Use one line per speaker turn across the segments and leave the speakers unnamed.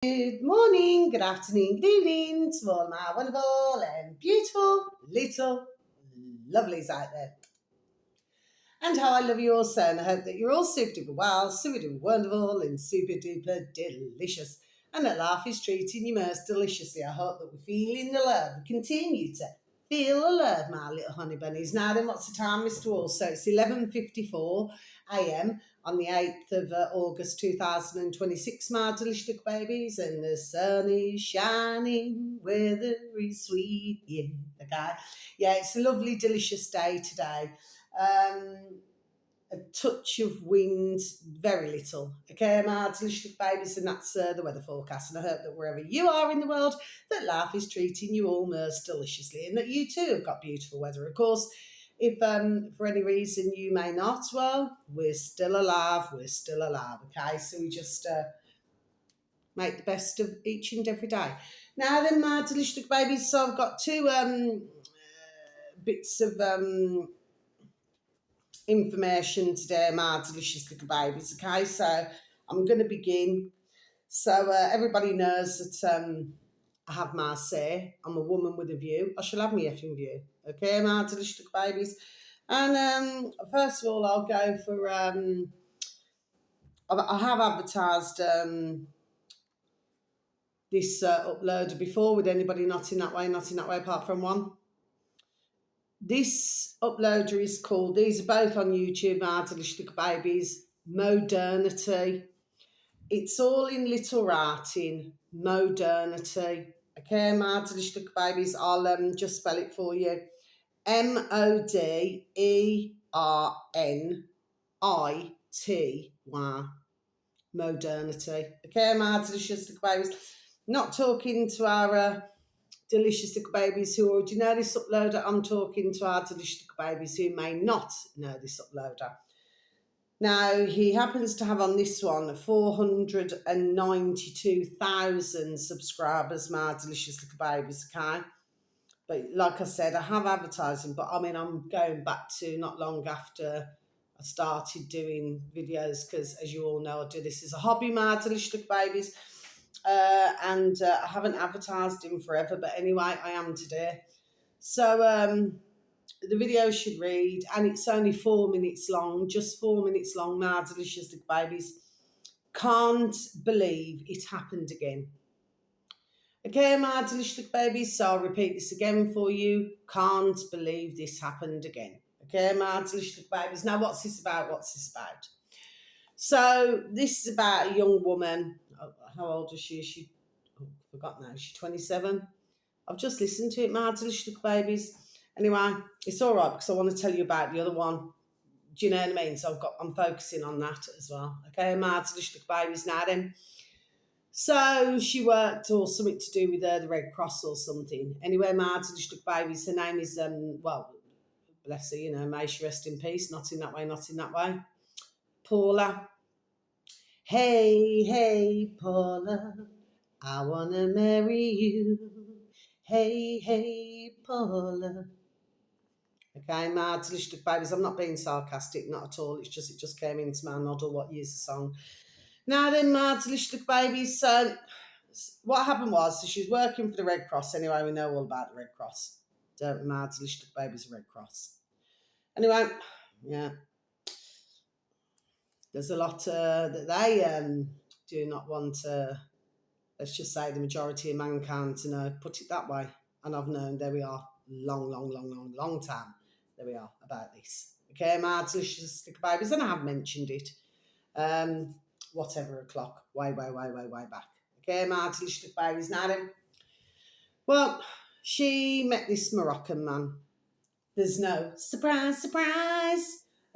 Good morning, good afternoon, good evening to all my wonderful and beautiful little lovelies out there. And how I love you all so, and I hope that you're all super duper well, super duper wonderful, and super duper delicious. And that life is treating you most deliciously. I hope that we're feeling the love. We continue to feel the love, my little honey bunnies. Now then, what's the time, Mr. Wall? So it's 11:54 a.m. on the 8th of August 2026, my delicious little babies, and the sun is shining, weather is sweet, yeah, okay? Yeah, it's a lovely, delicious day today. A touch of wind, very little. Okay, my delicious babies, and that's the weather forecast. And I hope that wherever you are in the world, that life is treating you all most deliciously, and that you too have got beautiful weather. Of course, if for any reason you may not, well, we're still alive. We're still alive. Okay, so we just make the best of each and every day. Now then, my delicious babies. So I've got two bits of information today, my delicious little babies. Okay, so I'm going to begin. So everybody knows that I have my say. I'm a woman with a view. I shall have my effing view. Okay, my delicious little babies. And first of all, I'll go for. I have advertised this uploader before with anybody not in that way, apart from one. This uploader is called, these are both on YouTube, my delicious little babies, Modernity. It's all in little writing, Modernity. Okay, my delicious little babies, I'll just spell it for you. Modernity. Modernity. Okay, my delicious little babies. Not talking to our delicious little babies who already know this uploader. I'm talking to our delicious little babies who may not know this uploader. Now, he happens to have on this one 492,000 subscribers, my delicious little babies, okay? But like I said, I have advertising, but I mean, I'm going back to not long after I started doing videos because, as you all know, I do this as a hobby, my delicious little babies. And I haven't advertised him forever, but anyway, I am today. So the video should read, and it's only 4 minutes long, just 4 minutes long, my delicious little babies. Can't believe it happened again. Okay, my delicious little babies, so I'll repeat this again for you. Can't believe this happened again. Okay, my delicious little babies. Now, what's this about? So this is about a young woman. How old is she? I forgot now. She's 27. I've just listened to it, my delicious little babies. Anyway, it's all right because I want to tell you about the other one. Do you know what I mean? So I'm focusing on that as well. Okay, my delicious little babies now then. So she worked or something to do with the Red Cross or something. Anyway, my delicious little babies, her name is, well, bless her, may she rest in peace. Not in that way. Paula. Hey, Paula, I want to marry you. Hey, Paula. Okay, my delicious babies, I'm not being sarcastic, not at all. It just came into my noddle. What year's the song? Now then, my delicious babies, so what happened was, so she was working for the Red Cross. Anyway, we know all about the Red Cross. Don't we, my delicious babies, Red Cross. Anyway, yeah. There's a lot that they do not want, let's just say the majority of mankind to know, put it that way. And I've known, there we are, long time, there we are, about this. Okay, my delicious little babies, and I have mentioned it, whatever o'clock, way back. Okay, my delicious little babies. Now then, well, she met this Moroccan man. There's no surprise.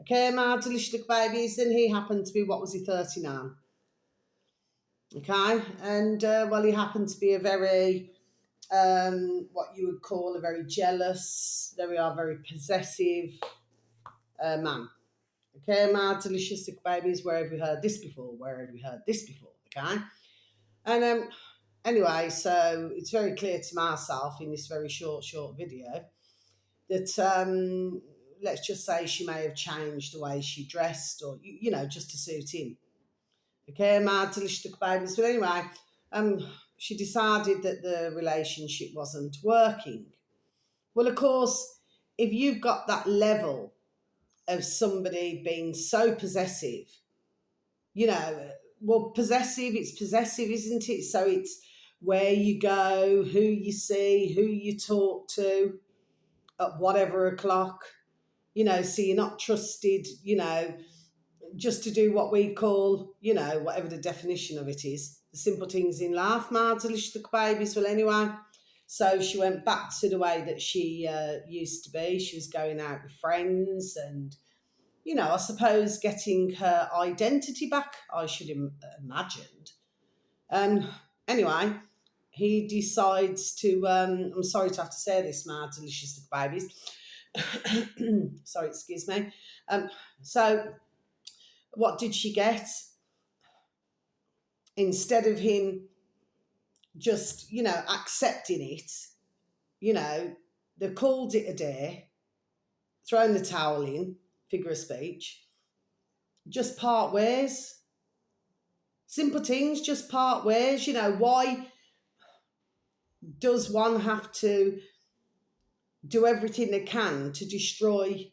Okay, my delicious little babies, and he happened to be, 39? Okay, and well, he happened to be a very, what you would call a very jealous, there we are, very possessive man. Okay, my delicious little babies, where have you heard this before? Okay, and anyway, so it's very clear to myself in this very short video that let's just say she may have changed the way she dressed, or just to suit him. Okay, my delicious little babies. But anyway, she decided that the relationship wasn't working. Well, of course, if you've got that level of somebody being so possessive, you know, well, possessive, it's possessive, isn't it? So it's where you go, who you see, who you talk to at whatever o'clock, so you're not trusted, just to do what we call, whatever the definition of it is, the simple things in life, Martha babies. Well, anyway, so she went back to the way that she used to be. She was going out with friends and, I suppose getting her identity back, I should imagined. Anyway, he decides to, I'm sorry to have to say this, my delicious babies. Sorry, excuse me. So what did she get? Instead of him just, accepting it, they called it a day, thrown the towel in, figure of speech, just part ways. Simple things, just part ways. Why does one have to do everything they can to destroy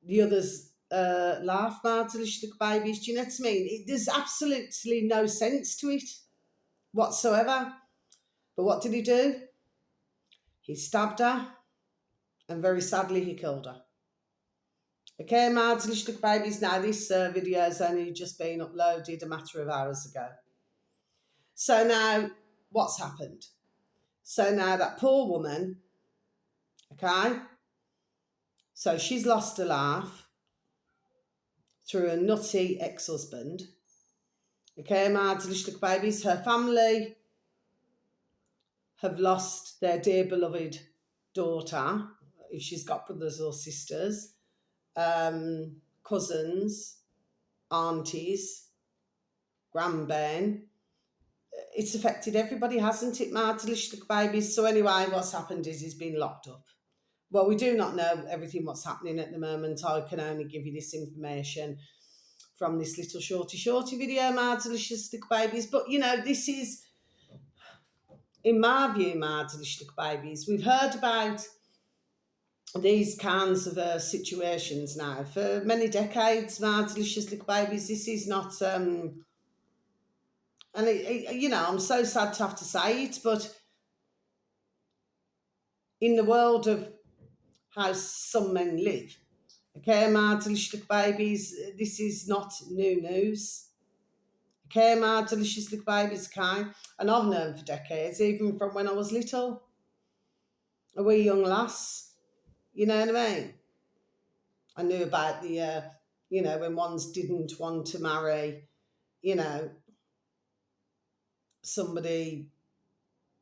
the other's life, delicious babies? Do you know what I mean? There's absolutely no sense to it whatsoever. But what did he do? He stabbed her, and very sadly he killed her. Okay, my delicious babies, now this video has only just been uploaded a matter of hours ago. So now, what's happened? So now that poor woman, okay, so she's lost her life through a nutty ex-husband. Okay, my delicious babies, her family have lost their dear beloved daughter, if she's got brothers or sisters, cousins, aunties, grandbairn. It's affected everybody, hasn't it, my delicious babies? So anyway, what's happened is he's been locked up. Well, we do not know everything what's happening at the moment. I can only give you this information from this little shorty video, my delicious babies. But, this is, in my view, my delicious babies, we've heard about these kinds of situations now for many decades, my delicious babies. This is not, and I'm so sad to have to say it, but in the world of how some men live, okay, my delicious babies, this is not new news. Okay, my delicious babies, okay? And I've known for decades, even from when I was little, a wee young lass, you know what I mean? I knew about the, when ones didn't want to marry, somebody,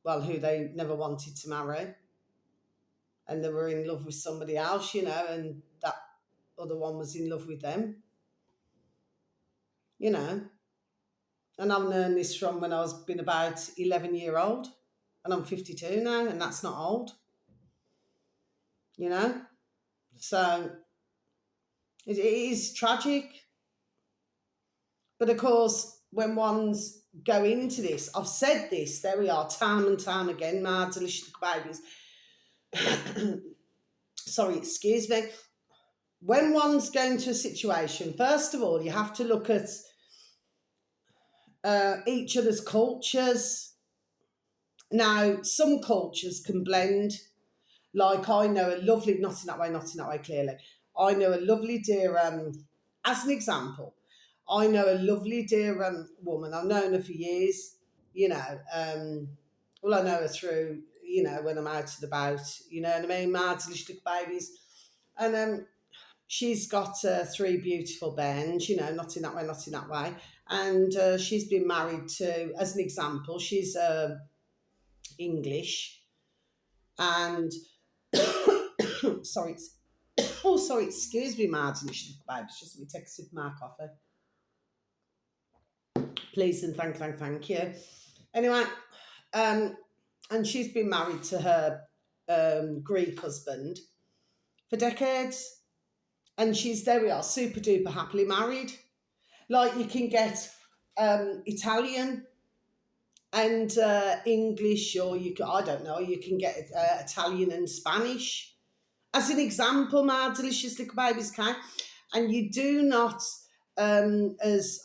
well, who they never wanted to marry, and they were in love with somebody else, and that other one was in love with them, And I've known this from when I was been about 11-year-old, and I'm 52 now, and that's not old, So it is tragic. But of course, when ones go into this, I've said this, there we are, time and time again, my delicious babies. Sorry, excuse me. When one's going to a situation, first of all, you have to look at each other's cultures. Now, some cultures can blend. Like I know a lovely, not in that way, clearly. I know a lovely dear, as an example, I know a lovely dear woman. I've known her for years, well, I know her through, when I'm out and about, you know what I mean, my delicious babies. And she's got 3 beautiful bairns, not in that way. And she's been married to, as an example, she's English. And sorry, excuse me, Martin, it's just me texting my coffee. Please and thank you. Anyway, and she's been married to her Greek husband for decades. And she's, there we are, super duper happily married. Like you can get Italian and English, or I don't know, you can get Italian and Spanish. As an example, my delicious little babies can. And you do not, as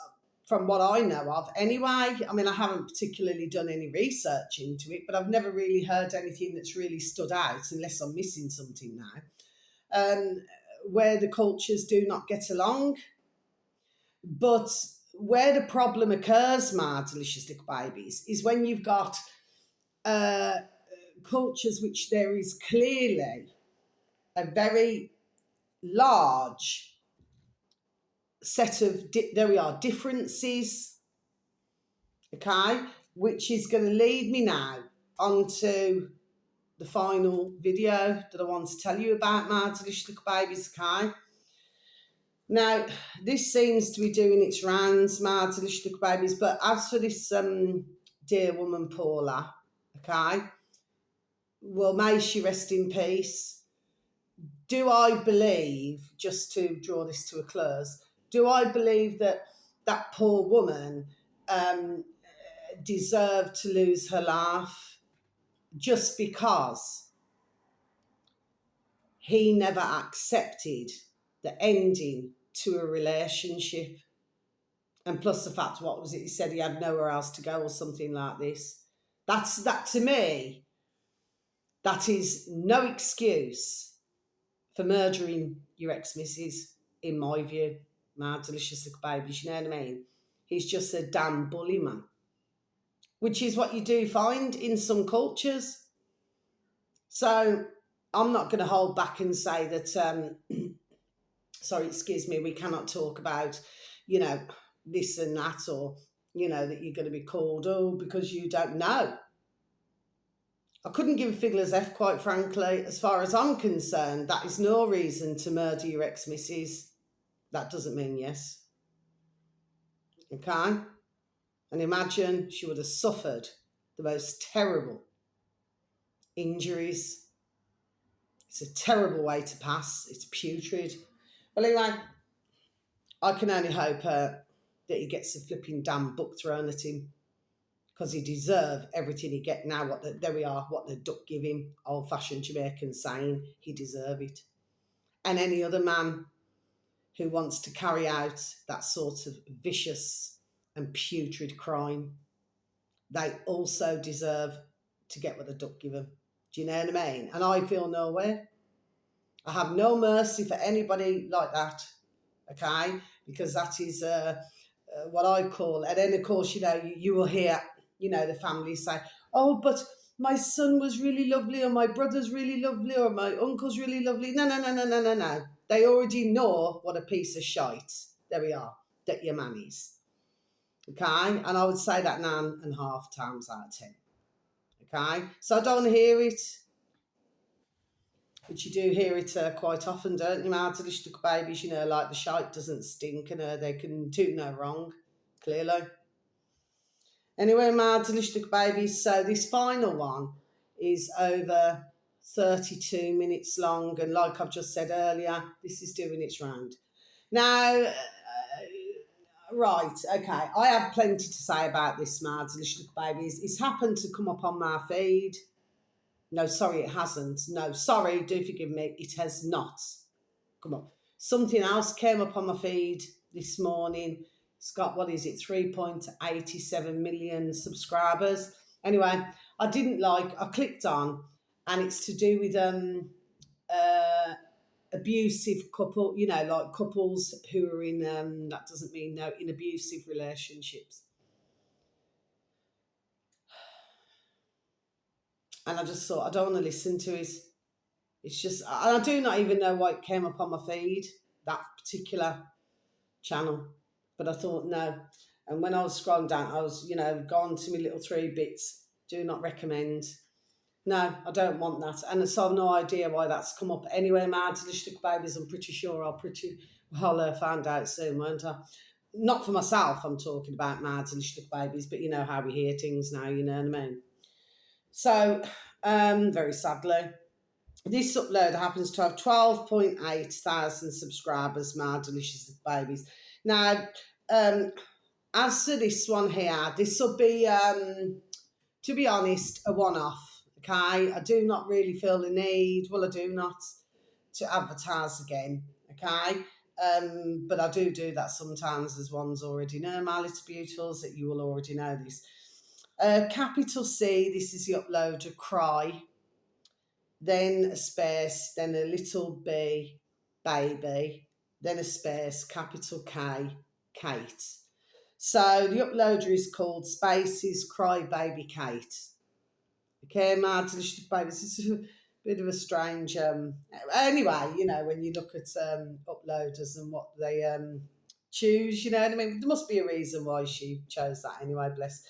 from what I know of anyway, I mean, I haven't particularly done any research into it, but I've never really heard anything that's really stood out, unless I'm missing something now, where the cultures do not get along. But where the problem occurs, my delicious little babies, is when you've got uh, cultures which there is clearly a very large set of there we are differences, okay, which is going to lead me now onto the final video that I want to tell you about, my delicious little babies, okay. Now, this seems to be doing its rounds, my delicious little babies, but as for this dear woman Paula, okay, well, may she rest in peace. Do I believe, just to draw this to a close, do I believe that that poor woman deserved to lose her life just because he never accepted the ending to a relationship? And plus the fact, what was it, he said he had nowhere else to go or something like this. That to me, that is no excuse for murdering your ex-missus, in my view, my delicious little babies, you know what I mean? He's just a damn bully, man. Which is what you do find in some cultures. So I'm not going to hold back and say that, sorry, excuse me, we cannot talk about, this and that, or, that you're going to be called, because you don't know. I couldn't give a fiddler's F, quite frankly. As far as I'm concerned, that is no reason to murder your ex-missus. That doesn't mean yes. Okay? And imagine she would have suffered the most terrible injuries. It's a terrible way to pass. It's putrid. Well, anyway, I can only hope that he gets a flipping damn book thrown at him, because he deserves everything he get now. There we are, what the duck give him, old-fashioned Jamaican saying, he deserve it. And any other man who wants to carry out that sort of vicious and putrid crime, they also deserve to get what the duck give them. Do you know what I mean? And I feel nowhere. I have no mercy for anybody like that, okay? Because that is what I call, and then of course, you will hear, the family say, oh, but my son was really lovely, or my brother's really lovely, or my uncle's really lovely. No, no, no, no, no, no, no. They already know what a piece of shite, there we are, that your man is. Okay? And I would say that 9.5 times out of 10. Okay? So I don't hear it. But you do hear it quite often, don't you, my delicious little babies? Like the shite doesn't stink, and they can do no wrong, clearly. Anyway, my delicious little babies, so this final one is over 32 minutes long, and like I've just said earlier, this is doing its round. Now, right, okay, I have plenty to say about this, my delicious little babies. It's happened to come up on my feed. No, sorry, it hasn't. No, sorry, do forgive me, it has not. Come on. Something else came up on my feed this morning. It's got, 3.87 million subscribers. Anyway, I clicked on, and it's to do with abusive couple, like couples who are in, that doesn't mean no, in abusive relationships. And I just thought, I don't want to listen to it. It's just, I do not even know why it came up on my feed, that particular channel. But I thought, no. And when I was scrolling down, I was, gone to my little 3 bits. Do not recommend. No, I don't want that. And so I've no idea why that's come up. Anyway, my delicious little babies, I'm pretty sure I'll find out soon, won't I? Not for myself, I'm talking about my delicious little babies, but you know how we hear things now, you know what I mean? So, very sadly, this upload happens to have 12.8 thousand subscribers, my delicious little babies. Now, as to this one here, this will be to be honest, a one-off. Okay, I do not really feel the need. Well, I do not to advertise again. Okay, but I do that sometimes, as ones already know, my little beautifuls, that you will already know this. Capital C. This is the uploader. Cry. Then a space. Then a little B. Baby. Then a space. Capital K. Kate. So the uploader is called Spaces Cry Baby Kate. Okay, my delicious babies. This is a bit of a strange. Anyway, you know, when you look at uploaders and what they choose, you know what I mean. There must be a reason why she chose that. Anyway, bless.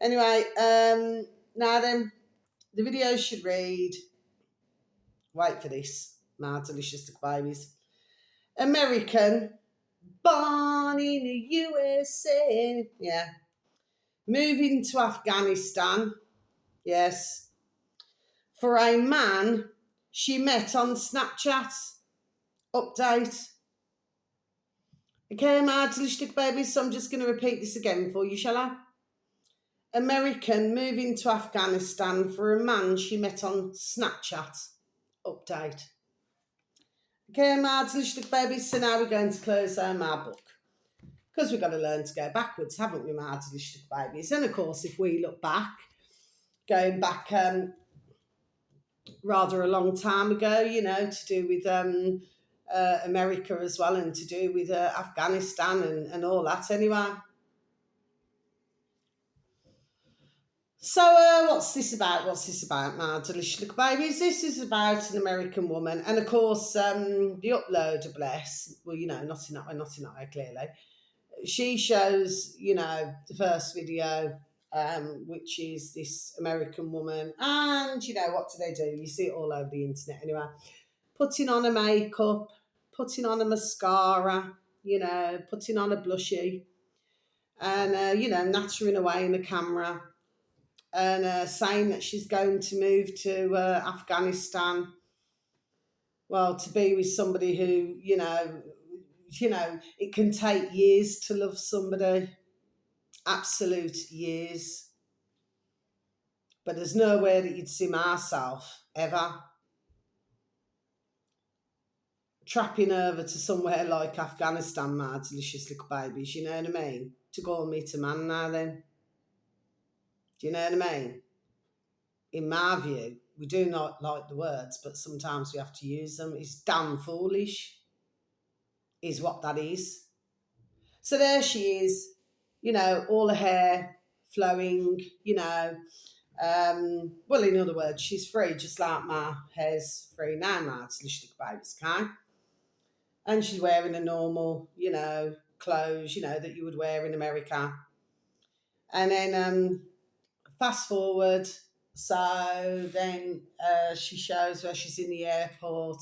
Anyway, now then, the video should read. Wait for this, my delicious babies. American, born in the USA. Yeah. Moving to Afghanistan. Yes. For a man she met on Snapchat. Update. Okay, my delicious babies, so I'm just going to repeat this again for you, shall I? American moving to Afghanistan for a man she met on Snapchat. Update. Okay, my delicious babies, so now we're going to close our book. Because we've got to learn to go backwards, haven't we, my delicious babies? And of course, if we look back, going back rather a long time ago, you know, to do with America as well, and to do with Afghanistan and all that anyway. So what's this about? What's this about, my delicious little babies? This is about an American woman, and of course the uploader, bless, well, you know, not in that way, clearly. She shows, you know, the first video, which is this American woman, and you know, what do? You see it all over the internet anyway. Putting on a makeup, putting on a mascara, you know, putting on a blushy, and you know, nattering away in the camera, and saying that she's going to move to Afghanistan. Well, to be with somebody who, you know, it can take years to love somebody, absolute years. But there's nowhere that you'd see myself ever trapping over to somewhere like Afghanistan, my delicious little babies, you know what I mean? To go and meet a man now then. Do you know what I mean? In my view, we do not like the words, but sometimes we have to use them. It's damn foolish, is what that is. So there she is, you know, all her hair flowing, you know. Well, in other words, she's free, just like my hair's free now, my delicious little babies, okay? And she's wearing a normal, you know, clothes, you know, that you would wear in America. And then fast forward, so then she shows where she's in the airport.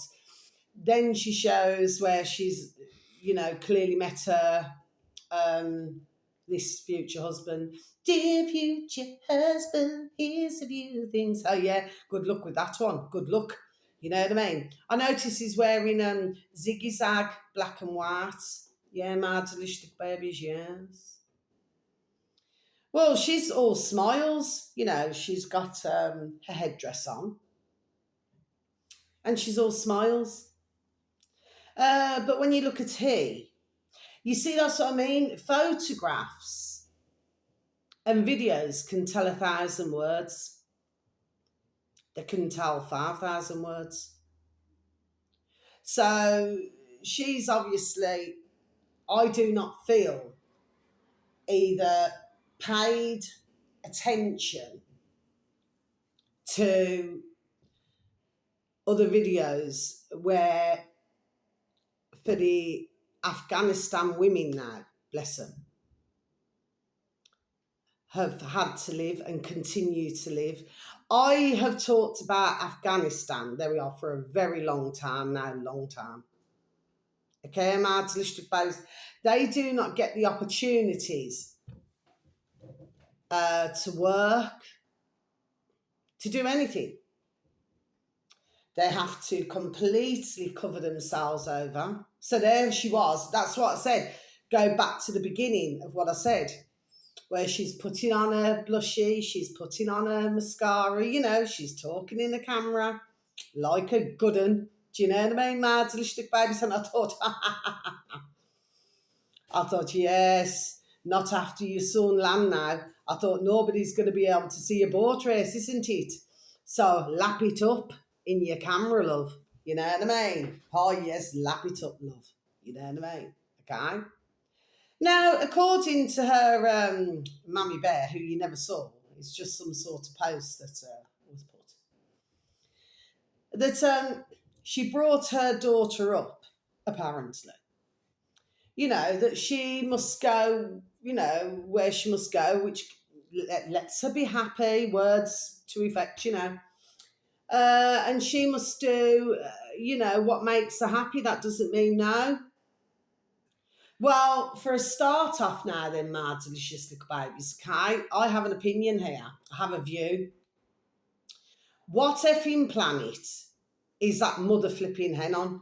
Then she shows where she's, you know, clearly met her, this future husband. Dear future husband, here's a few things. Oh yeah, good luck with that one. Good luck. You know what I mean? I notice he's wearing zigzag, black and white. Yeah, my delicious babies, yes. Well, she's all smiles. You know, she's got her headdress on. And she's all smiles. But when you look at he, you see, that's what I mean? Photographs and videos can tell 1,000 words. They can tell 5,000 words. So she's obviously, I do not feel, either paid attention to other videos where, for the Afghanistan women now, bless them, have had to live and continue to live. I have talked about Afghanistan, there we are, for a very long time now, long time. Okay, my delicious babies, they do not get the opportunities to work, to do anything. They have to completely cover themselves over. So there she was. That's what I said. Go back to the beginning of what I said. where she's putting on her blushy, she's putting on her mascara, she's talking in the camera like a good un. Do you know what I mean, Mads? Babies, and I thought, yes, not after your son land now. I thought nobody's going to be able to see a boat race, isn't it? So lap it up in your camera, love. You know what I mean? Oh, yes, lap it up, love. You know what I mean? Okay? Now, according to her Mammy Bear, who you never saw, it's just some sort of post that was put, that she brought her daughter up, apparently. That she must go, where she must go, which lets her be happy, words to effect, and she must do, what makes her happy. That doesn't mean no. Well, for a start off now then, my delicious little babies, okay, I have an opinion here. I have a view. What effing planet is that mother flipping hen on?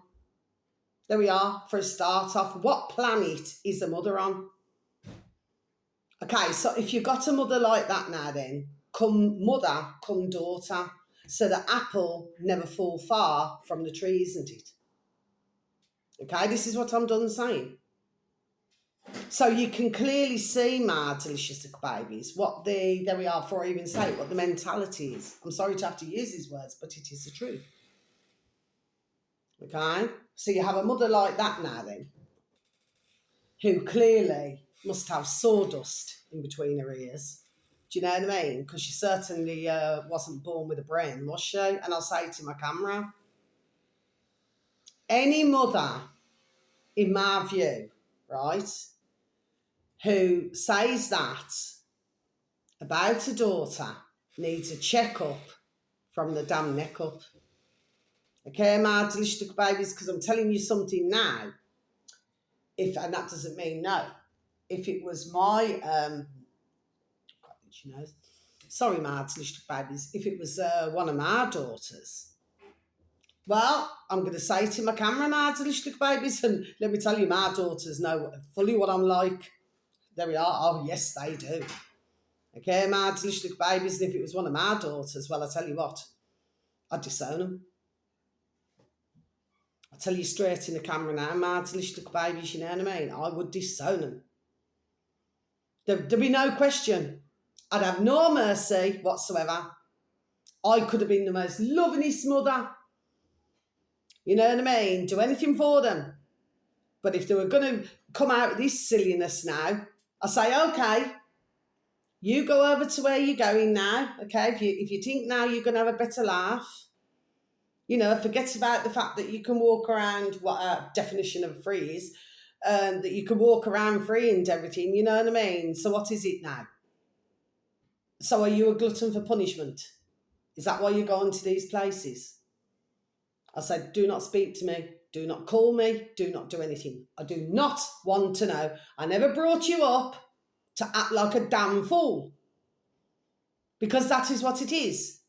There we are, for a start off. What planet is the mother on? Okay, so if you've got a mother like that now then, come mother, come daughter, so the apple never fall far from the tree, isn't it? Okay, this is what I'm done saying. So you can clearly see, my delicious little babies, there we are, before I even say what the mentality is. I'm sorry to have to use these words, but it is the truth. Okay? So you have a mother like that now then, who clearly must have sawdust in between her ears. Do you know what I mean? Because she certainly wasn't born with a brain, was she? And I'll say to my camera, any mother, in my view, right, who says that about a daughter needs a checkup from the damn neck up. Okay, my delicious little babies, because I'm telling you something now. And that doesn't mean no. If it was my, sorry, my delicious little babies, if it was one of my daughters, well, I'm going to say to my camera, my delicious little babies, and let me tell you, my daughters know fully what I'm like. There we are. Oh, yes, they do. Okay, my delicious little babies, and if it was one of my daughters, well, I tell you what, I'd disown them. I'll tell you straight in the camera now, my delicious little babies, you know what I mean? I would disown them. There'd be no question. I'd have no mercy whatsoever. I could have been the most lovingest mother. You know what I mean? Do anything for them. But if they were going to come out with this silliness now, I say, okay, you go over to where you're going now, okay? If you think now you're going to have a better laugh, forget about the fact that you can walk around, what a definition of free is, that you can walk around free and everything, you know what I mean? So what is it now? So are you a glutton for punishment? Is that why you're going to these places? I said, do not speak to me. Do not call me. Do not do anything. I do not want to know. I never brought you up to act like a damn fool. Because that is what it is.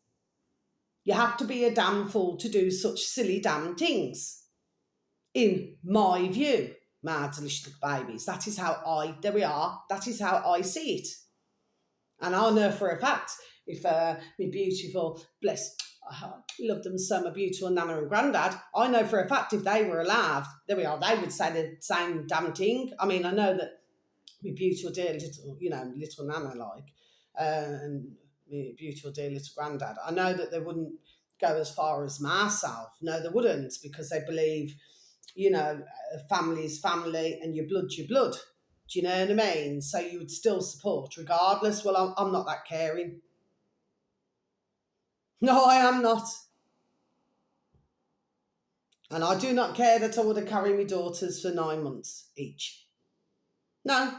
You have to be a damn fool to do such silly damn things. In my view, my delicious little babies. That is how there we are. That is how I see it. And I know for a fact, if me beautiful, I love them so, my beautiful Nana and Grandad, I know for a fact if they were alive, there we are, they would say the same damn thing. I mean, I know that my beautiful dear little Nana and my beautiful dear little Grandad, I know that they wouldn't go as far as myself. No, they wouldn't, because they believe, family is family and your blood's your blood. Do you know what I mean? So you would still support regardless. Well, I'm not that caring. No, I am not. And I do not care that I would have carried my daughters for 9 months each. No.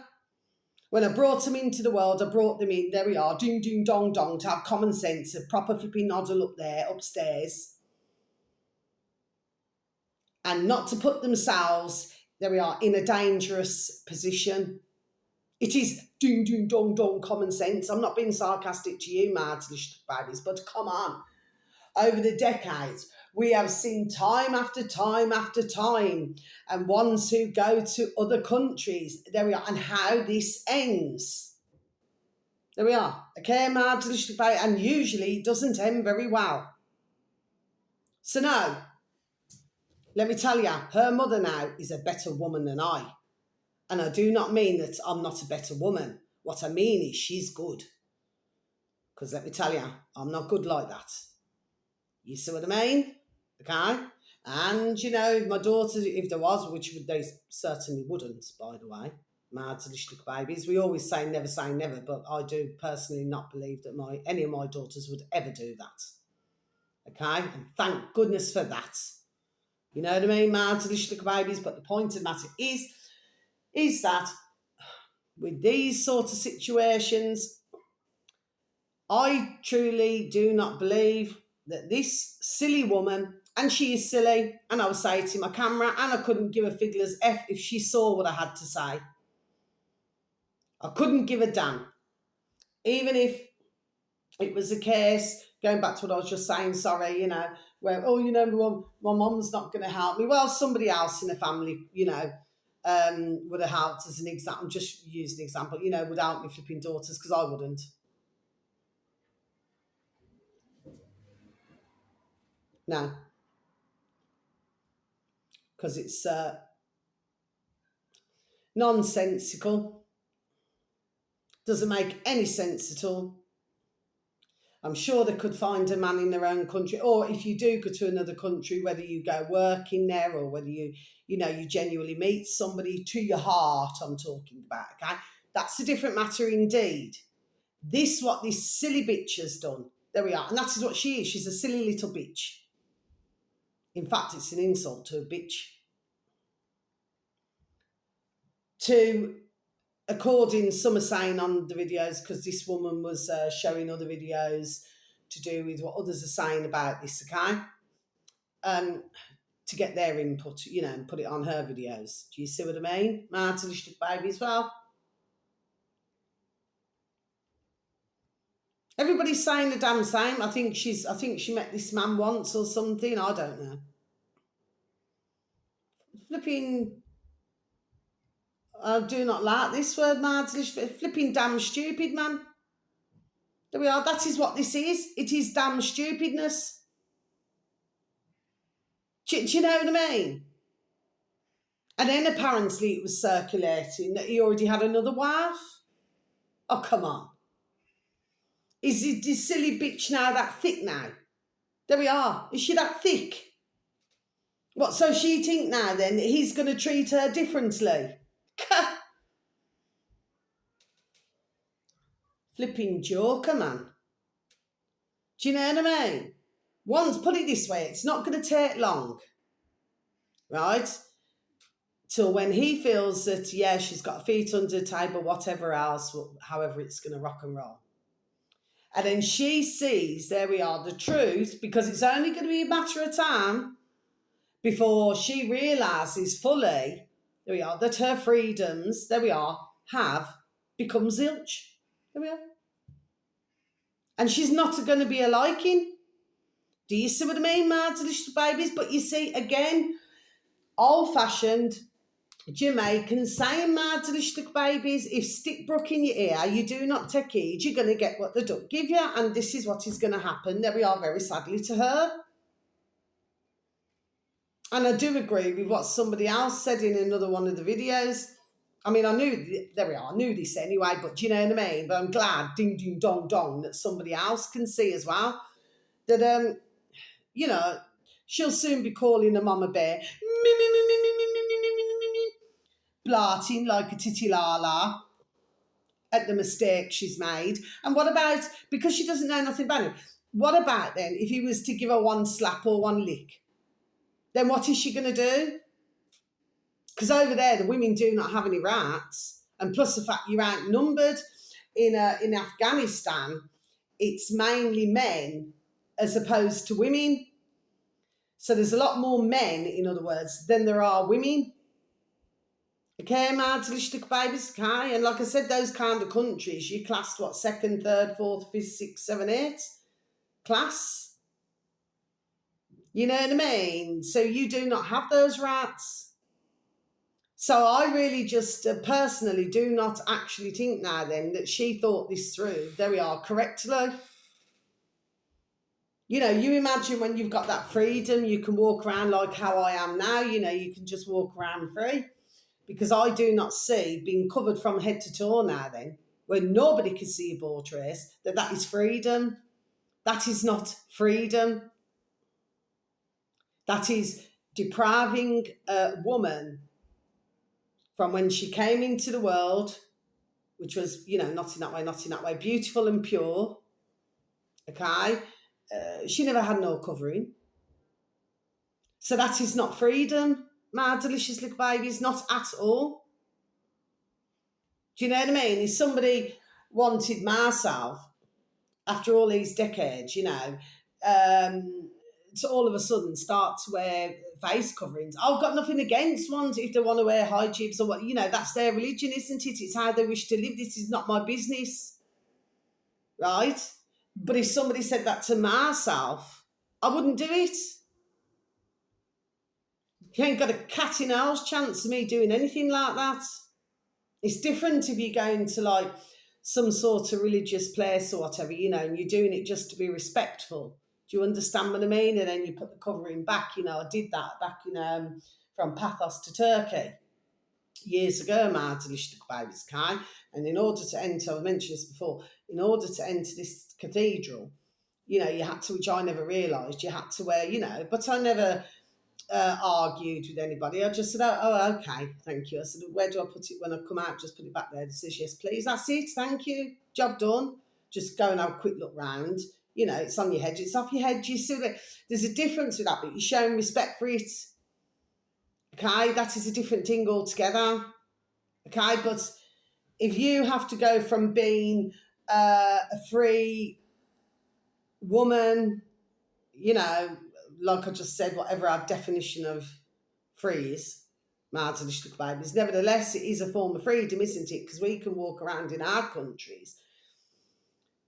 When I brought them into the world, I brought them in, there we are, ding, ding, dong, dong, to have common sense, a proper flipping noddle up there, upstairs. And not to put themselves, there we are, in a dangerous position. It is ding, ding, dong, dong, common sense. I'm not being sarcastic to you, my delicious babies, but come on. Over the decades, we have seen time after time after time, and ones who go to other countries, there we are, and how this ends. There we are. Okay, mad, delicious baby, and usually it doesn't end very well. So no, let me tell you, her mother now is a better woman than I. And I do not mean that I'm not a better woman. What I mean is she's good. Because let me tell you, I'm not good like that. You see what I mean? Okay? And, you know, if my daughter, if there was, which they certainly wouldn't, by the way, mad delicious babies, we always say never, but I do personally not believe that any of my daughters would ever do that. Okay? And thank goodness for that. You know what I mean? Mad delicious babies. But the point of the matter is that with these sort of situations, I truly do not believe that this silly woman, and she is silly, and I was saying to my camera, and I couldn't give a fiddler's F if she saw what I had to say. I couldn't give a damn. Even if it was a case, going back to what I was just saying, sorry, you know, where, oh, you know, my mum's not going to help me. Well, somebody else in the family, you know, would have helped as an example. Just use an example, you know, would help me flipping daughters, because I wouldn't. No. Because it's nonsensical. Doesn't make any sense at all. I'm sure they could find a man in their own country, or if you do go to another country, whether you go working there or whether you genuinely meet somebody to your heart, I'm talking about, okay? That's a different matter indeed. What this silly bitch has done, there we are, and that is what she is. She's a silly little bitch. In fact, it's an insult to a bitch. According, some are saying on the videos, because this woman was showing other videos to do with what others are saying about this, okay? To get their input, you know, and put it on her videos. Do you see what I mean? Martin baby as well. Everybody's saying the damn same. I think she met this man once or something. I don't know. Flipping, I do not like this word, Martin. Flipping damn stupid, man. There we are. That is what this is. It is damn stupidness. Do you know what I mean? And then apparently it was circulating that he already had another wife. Oh, come on. Is this silly bitch now that thick now? There we are. Is she that thick? What, so she think now then he's going to treat her differently? Flipping joker, man. Do you know what I mean? Put it this way, it's not going to take long, right? Till when he feels that, yeah, she's got feet under the table, whatever else, however it's going to rock and roll. And then she sees, there we are, the truth, because it's only going to be a matter of time before she realises fully, there we are, that her freedoms, there we are, have become zilch. There we are. And she's not going to be a liking. Do you see what I mean, mad delicious babies? But you see, again, old-fashioned Jamaican saying, mad delicious babies, if stick brook in your ear, you do not take heed, you're going to get what the duck give you, and this is what is going to happen. There we are, very sadly, to her. And I do agree with what somebody else said in another one of the videos. I mean, I knew this anyway, but do you know what I mean? But I'm glad, ding, ding, dong, dong, that somebody else can see as well that, you know, she'll soon be calling her mama bear, blarting like a titilala at the mistake she's made. And what about, because she doesn't know nothing about him, what about then if he was to give her one slap or one lick? Then what is she going to do? Because over there, the women do not have any rights. And plus the fact you're outnumbered in Afghanistan, it's mainly men as opposed to women. So there's a lot more men, in other words, than there are women. Okay, man, delicious babies, okay? And like I said, those kind of countries, you classed what, 2nd, 3rd, 4th, 5th, 6th, 7th, 8th class? You know what I mean? So you do not have those rights. So I really just personally do not actually think now then that she thought this through, there we are, correctly. You imagine when you've got that freedom, you can walk around like how I am now, you can just walk around free. Because I do not see being covered from head to toe now then, where nobody can see a ball trace, that is freedom. That is not freedom. That is depriving a woman from when she came into the world, which was, not in that way, beautiful and pure, okay? She never had no covering. So that is not freedom, my delicious little babies, not at all. Do you know what I mean? If somebody wanted myself after all these decades, to all of a sudden start to wear face coverings. I've got nothing against ones if they want to wear hijabs or what, that's their religion, isn't it? It's how they wish to live. This is not my business, right? But if somebody said that to myself, I wouldn't do it. You ain't got a cat in hell's chance of me doing anything like that. It's different if you're going to like some sort of religious place or whatever, and you're doing it just to be respectful. Do you understand what I mean? And then you put the covering back. I did that back in from Pathos to Turkey years ago, my delicious babies, Kai. And in order to enter, I've mentioned this before, in order to enter this cathedral, you had to, which I never realised, you had to wear, but I never argued with anybody. I just said, oh, okay, thank you. I said, where do I put it when I come out? Just put it back there. It says, yes, please. That's it. Thank you. Job done. Just go and have a quick look round. It's on your head. It's off your head. You see that there's a difference with that, but you're showing respect for it. Okay, that is a different thing altogether. Okay, but if you have to go from being a free woman, like I just said, whatever our definition of free is, martyrs little babies. Nevertheless, it is a form of freedom, isn't it? Because we can walk around in our countries,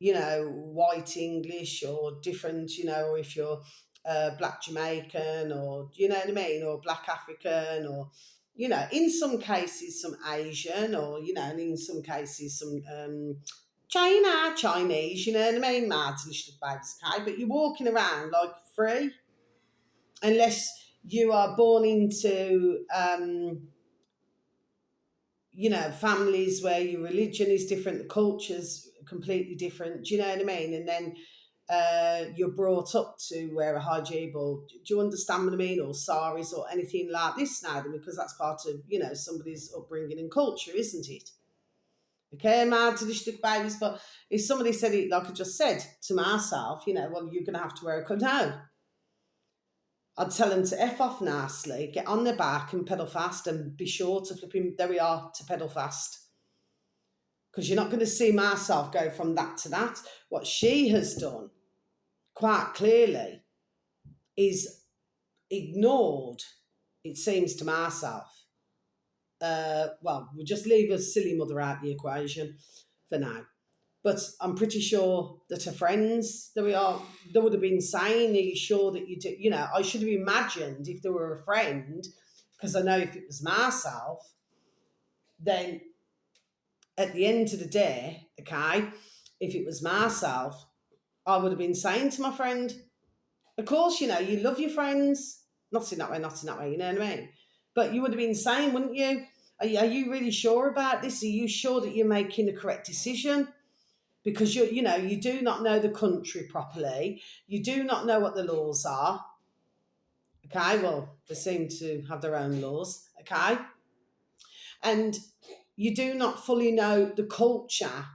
white English or different, or if you're black Jamaican or, you know what I mean, or black African or, in some cases some Asian or, and in some cases some Chinese, you know what I mean, martyrs little babies, okay? But you're walking around like free unless you are born into, families where your religion is different, the culture's completely different. Do you know what I mean? And then you're brought up to wear a hijab, or do you understand what I mean? Or saris or anything like this now, because that's part of, somebody's upbringing and culture, isn't it? Okay, mad to the babies. But if somebody said it, like I just said to myself, well, you're going to have to wear a coat. No, I'd tell them to F off nicely, get on their back and pedal fast, and be sure to flip him, there we are, to pedal fast. Because you're not going to see myself go from that to that. What she has done, quite clearly, is ignored, it seems to myself. Well, we'll just leave a silly mother out the equation for now. But I'm pretty sure that her friends, there we are, they would have been saying, are you sure that you do? I should have imagined if there were a friend, because I know if it was myself, then at the end of the day, okay, if it was myself, I would have been saying to my friend, of course, you love your friends. Not in that way, you know what I mean? But you would have been saying, wouldn't you? Are you really sure about this? Are you sure that you're making the correct decision? Because you do not know the country properly. You do not know what the laws are. Okay, well, they seem to have their own laws. Okay, and you do not fully know the culture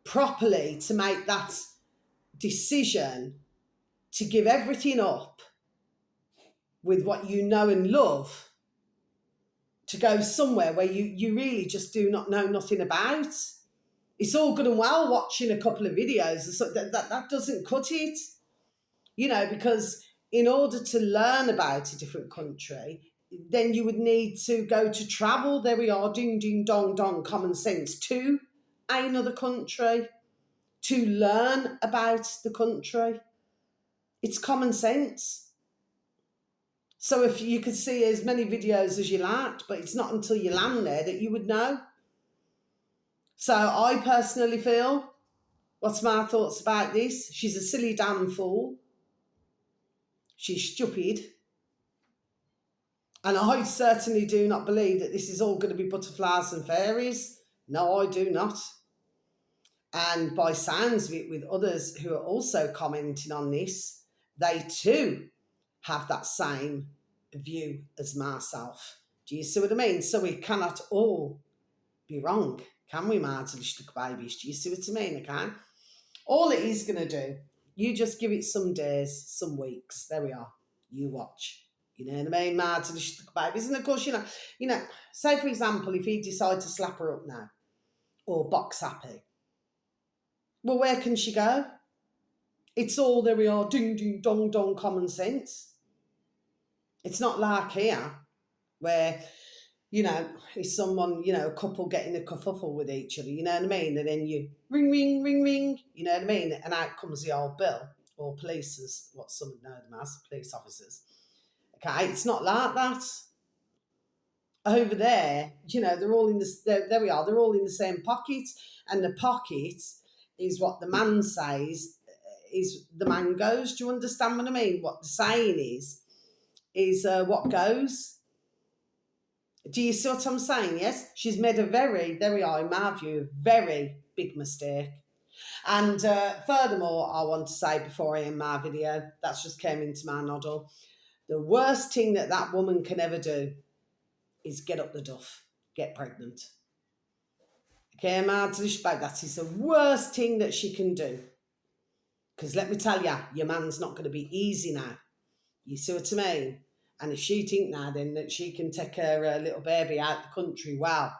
properly to make that decision to give everything up with what you know and love to go somewhere where you really just do not know nothing about. It's all good and well watching a couple of videos. So that doesn't cut it, because in order to learn about a different country, then you would need to go to travel. There we are, ding, ding, dong, dong, common sense, to another country to learn about the country. It's common sense. So if you could see as many videos as you liked, but it's not until you land there that you would know. So I personally feel, what's my thoughts about this? She's a silly damn fool. She's stupid. And I certainly do not believe that this is all going to be butterflies and fairies. No, I do not. And by sounds of it, with others who are also commenting on this, they too have that same view as myself. Do you see what I mean? So we cannot all be wrong, can we, my little babies? Do you see what I mean? Okay. All it is going to do, you just give it some days, some weeks. There we are. You watch. You know what I mean? My little babies. And of course, say for example, if he decide to slap her up now or box happy, well, where can she go? It's all, there we are, ding, ding, dong, dong, common sense. It's not like here where, is someone, a couple getting a kerfuffle with each other, you know what I mean? And then you ring, ring, ring, ring, you know what I mean? And out comes the old bill, or police, as what some know them as, police officers. Okay, it's not like that. Over there, they're all in there we are, they're all in the same pocket, and the pocket is what the man says, is the man goes. Do you understand what I mean? What the saying is what goes. Do you see what I'm saying? Yes, she's made a very, there we are, in my view, very big mistake. And furthermore, I want to say before I end my video, that's just came into my noddle, the worst thing that woman can ever do is get up the duff, get pregnant. Okay, my delicious bag, that is the worst thing that she can do. Because let me tell you, your man's not going to be easy now. You see what I mean? And if she think now then that she can take her little baby out the country, wow.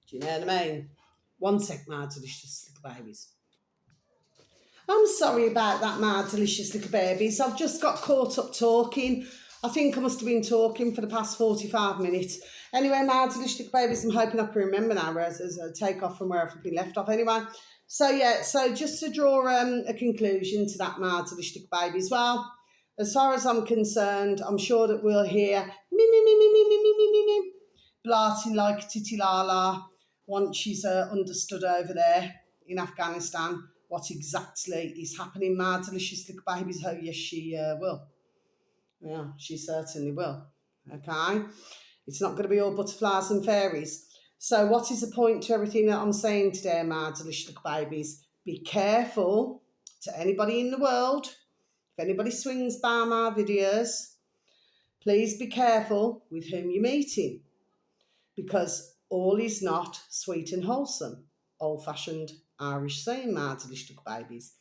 Do you know what I mean? One sec, my delicious little babies. I'm sorry about that, my delicious little babies. I've just got caught up talking. I think I must have been talking for the past 45 minutes. Anyway, my delicious little babies, I'm hoping I can remember now as I take off from where I've been left off. Anyway, so just to draw a conclusion to that, my delicious little babies. Well, as far as I'm concerned, I'm sure that we'll hear me, me, me, me, me, me, me, me, me, me, blarting like Titi Lala once she's understood over there in Afghanistan what exactly is happening, my delicious little babies. Oh, yes, she will. Yeah, she certainly will. Okay? It's not going to be all butterflies and fairies. So what is the point to everything that I'm saying today, my delicious little babies? Be careful to anybody in the world. If anybody swings by my videos, please be careful with whom you're meeting, because all is not sweet and wholesome. Old-fashioned Irish saying, my delicious little babies.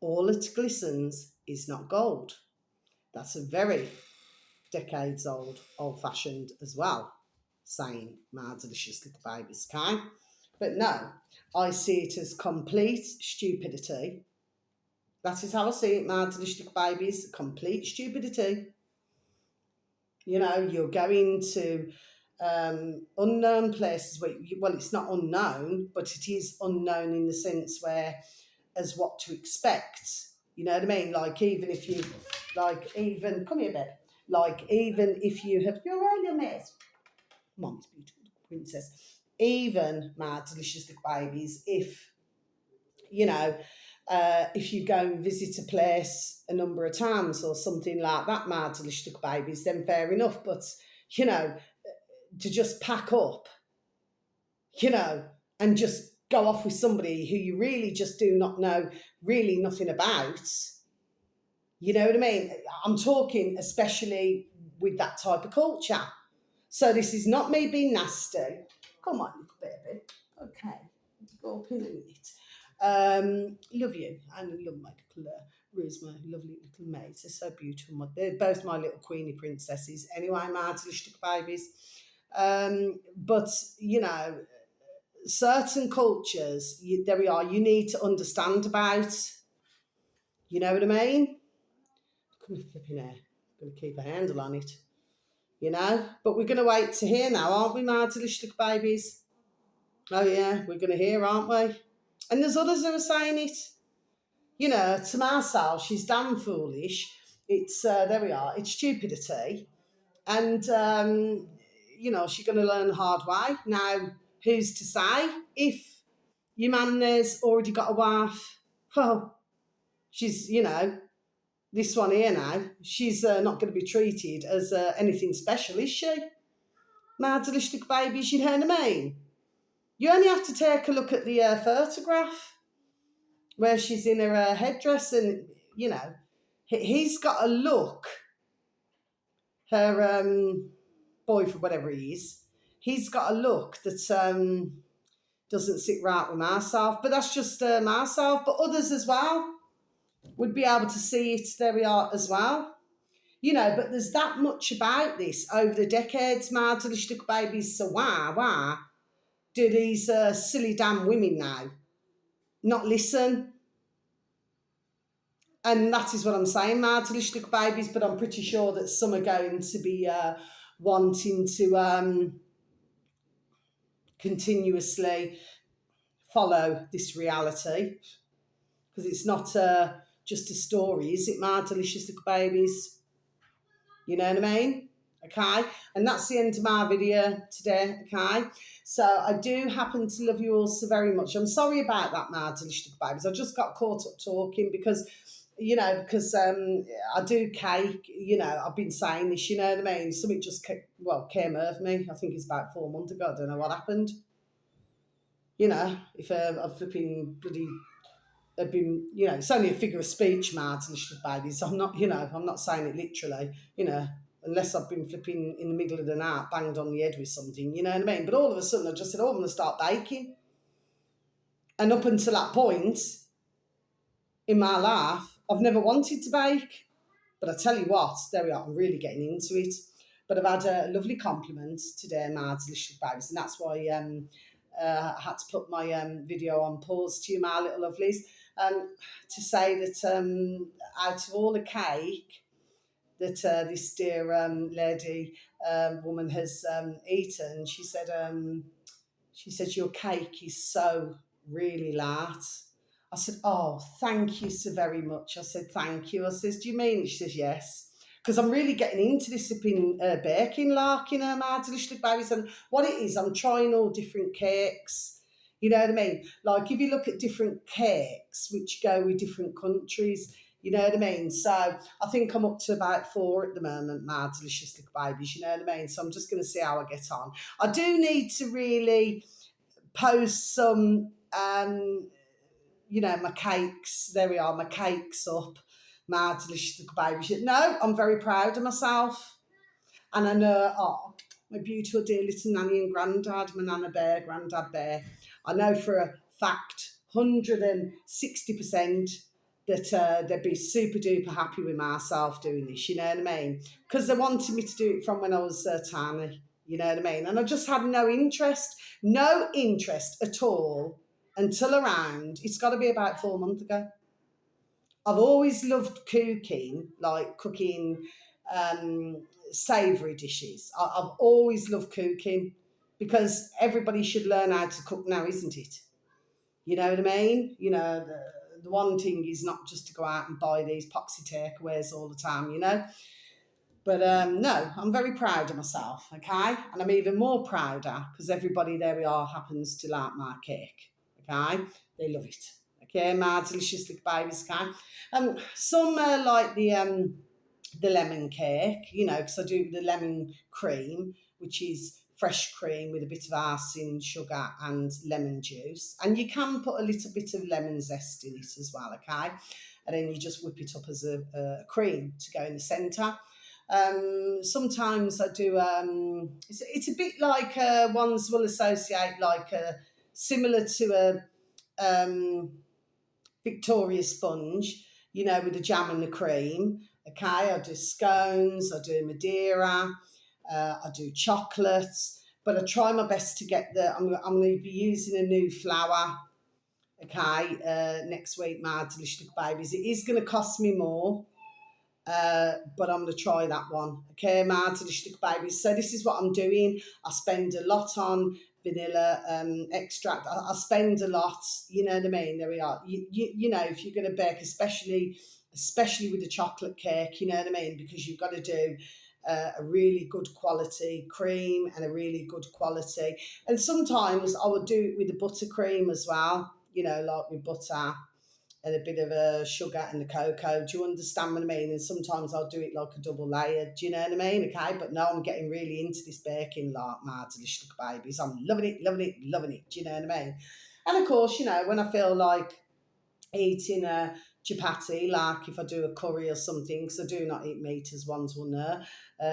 All that glistens is not gold. That's a very decades old, old-fashioned as well saying, my delicious little babies, okay? But no, I see it as complete stupidity. That is how I see it, my delicious little babies, complete stupidity. You're going to unknown places where, well, it's not unknown, but it is unknown in the sense where, as what to expect. You know what I mean? Like, even if you, come here, babe. Like, even if you have, you're right, your mess. Mom's beautiful princess. Even, my delicious little babies, if you go and visit a place a number of times or something like that, my delicious little babies, then fair enough. But, to just pack up, and just go off with somebody who you really just do not know really nothing about, you know what I mean? I'm talking especially with that type of culture. So this is not me being nasty. Come on, little baby. Okay, go up in a minute. Love you. I love my little Rose, my lovely little mates. They're so beautiful. They're both my little queenie princesses. Anyway, my little babies. But, certain cultures, there we are, you need to understand about. You know what I mean? Come on, flipping hair. I'm going to keep a handle on it. But we're going to wait to hear now, aren't we, my delicious little babies? Oh, yeah, we're going to hear, aren't we? And there's others who are saying it. To myself, she's damn foolish It's there we are. It's stupidity, and she's going to learn the hard way. Now, who's to say if your man has already got a wife? Well, she's this one here now. She's not going to be treated as anything special, is she? Mardalistic babies, you know what I mean? You only have to take a look at the photograph where she's in her headdress, and he's got a look. Her boyfriend, whatever he is, he's got a look that doesn't sit right with myself. But that's just myself. But others as well would be able to see it. There we are as well. But there's that much about this over the decades, Mardalistic babies. So why do these silly damn women now not listen? And that is what I'm saying, Mardalistic babies. But I'm pretty sure that some are going to be wanting to continuously follow this reality, because it's not just a story, is it, Mardalistic babies? You know what I mean? Okay, and that's the end of my video today. Okay, so I do happen to love you all so very much. I'm sorry about that, Mardalistic babies. I just got caught up talking because I do cake. I've been saying this. You know what I mean? Something just came over me. I think it's about 4 months ago. I don't know what happened. If I'm flipping bloody. They've been, it's only a figure of speech, Mardalistic babies. I'm not saying it literally. Unless I've been flipping in the middle of the night, banged on the head with something, you know what I mean? But all of a sudden I just said, I'm going to start baking. And up until that point in my life, I've never wanted to bake. But I tell you what, there we are, I'm really getting into it. But I've had a lovely compliment today, Mardalistic babies, and that's why I had to put my video on pause to you, my little lovelies, to say that out of all the cake that this dear lady woman has eaten, she said your cake is so really light. I said, oh, thank you so very much. I said, thank you. I says, do you mean it? She says, yes. Because I'm really getting into this baking, larking, Mardalistic babies. And what it is, I'm trying all different cakes. You know what I mean? Like if you look at different cakes, which go with different countries, you know what I mean? So I think I'm up to about 4 at the moment, Mardalistic babies, you know what I mean? So I'm just going to see how I get on. I do need to really post some, my cakes. There we are, my cakes up, Mardalistic babies. No, I'm very proud of myself. And I know, my beautiful dear little nanny and granddad, my nana bear, granddad bear. I know for a fact, 160%, that they'd be super duper happy with myself doing this, you know what I mean? Because they wanted me to do it from when I was tiny, you know what I mean? And I just had no interest at all until around, it's got to be about 4 months ago. I've always loved cooking, like cooking savoury dishes. I've always loved cooking because everybody should learn how to cook now, isn't it? You know what I mean? The one thing is not just to go out and buy these poxy takeaways all the time, But no, I'm very proud of myself, okay? And I'm even more prouder because everybody, there we are, happens to like my cake, okay? They love it, okay? My delicious little babies, okay? Some like the lemon cake, because I do the lemon cream, which is fresh cream with a bit of icing, sugar and lemon juice. And you can put a little bit of lemon zest in it as well, okay? And then you just whip it up as a cream to go in the centre. Sometimes I do, it's a bit like ones will associate like similar to a Victoria sponge, with the jam and the cream. Okay, I do scones, I do Madeira, I do chocolates, but I try my best to get I'm going to be using a new flour, okay, next week, my delicious babies. It is going to cost me more, but I'm going to try that one. Okay, my delicious babies. So this is what I'm doing. I spend a lot on vanilla extract. I spend a lot, you know what I mean? There we are. You know, if you're going to bake, especially with a chocolate cake, you know what I mean? Because you've got to do a really good quality cream and a really good quality. And sometimes I would do it with the buttercream as well, you know, like with butter and a bit of a sugar and the cocoa. Do you understand what I mean? And sometimes I'll do it like a double layer. Do you know what I mean? Okay, but now I'm getting really into this baking, like my delicious babies. I'm loving it, loving it, loving it. Do you know what I mean? And of course, you know, when I feel like eating a chapati, like if I do a curry or something, because I do not eat meat, as ones will know,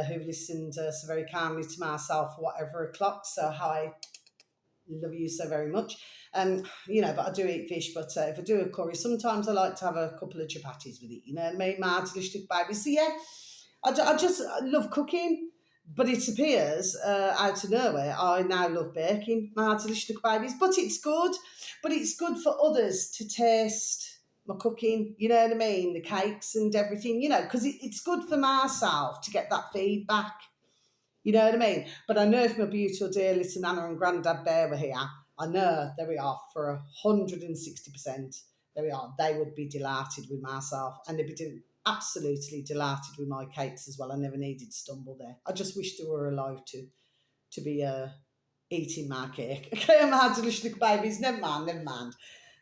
who've listened so very kindly to myself for whatever o'clock. So hi, love you so very much. You know, but I do eat fish, but if I do a curry, sometimes I like to have a couple of chapatis with it, you know what I mean? My delicious baby. So yeah, I just love cooking, but it appears out of nowhere, I now love baking my delicious babies. But it's good. But it's good for others to taste my cooking, you know what I mean? The cakes and everything, you know, because it's good for myself to get that feedback. You know what I mean? But I know if my beautiful dear little Nana and Grandad Bear were here, I know, there we are, for 160%, there we are, they would be delighted with myself, and they'd be absolutely delighted with my cakes as well. I never needed to stumble there. I just wish they were alive to be eating my cake. Okay, my delicious babies, never mind, never mind.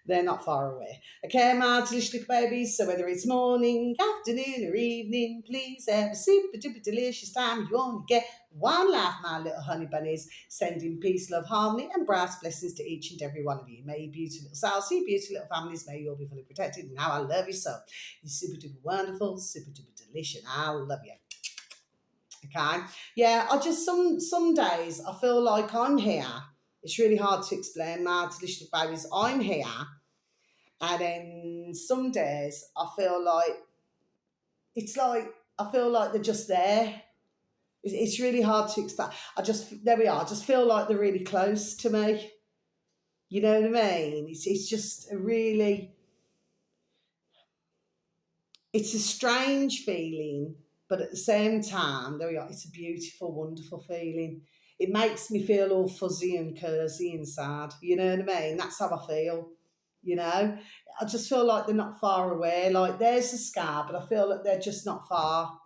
They're not far away. Okay, my delicious babies. So whether it's morning, afternoon, or evening, please have a super duper delicious time. You only get one life, my little honey bunnies. Sending peace, love, harmony, and brass blessings to each and every one of you. May you beautiful little selves, you beautiful little families, may you all be fully protected. And how I love you so. You're super duper wonderful, super duper delicious. I love you. Okay, yeah. I just some days I feel like I'm here. It's really hard to explain, my delicious babies. I'm here, and then some days I feel like it's like I feel like they're just there. It's really hard to explain. There we are. I just feel like they're really close to me. You know what I mean? It's just a really, it's a strange feeling, but at the same time, there we are. It's a beautiful, wonderful feeling. It makes me feel all fuzzy and cozy and sad. You know what I mean? That's how I feel. You know, I just feel like they're not far away. Like there's a scar, but I feel that they're just not far.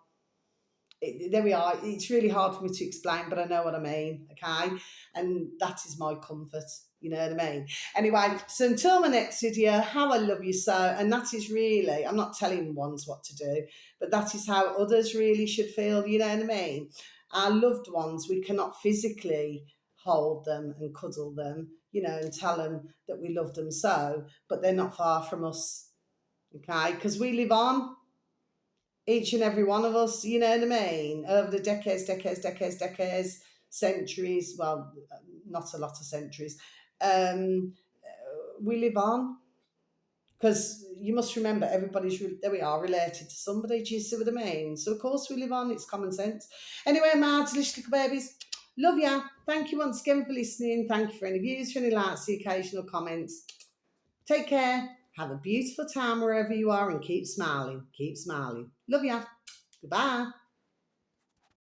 There we are. It's really hard for me to explain, but I know what I mean. Okay, and that is my comfort. You know what I mean? Anyway, so until my next video, how I love you so, and that is really, I'm not telling ones what to do, but that is how others really should feel. You know what I mean? Our loved ones, we cannot physically hold them and cuddle them, you know, and tell them that we love them so, but they're not far from us. Okay, because we live on, each and every one of us, you know what I mean? Over the decades, centuries, well, not a lot of centuries, we live on. Because you must remember, there we are, related to somebody. Do you see what I mean? So, of course, we live on. It's common sense. Anyway, my delicious little babies, love ya. Thank you once again for listening. Thank you for any views, for any likes, the occasional comments. Take care. Have a beautiful time wherever you are, and keep smiling. Keep smiling. Love ya. Goodbye.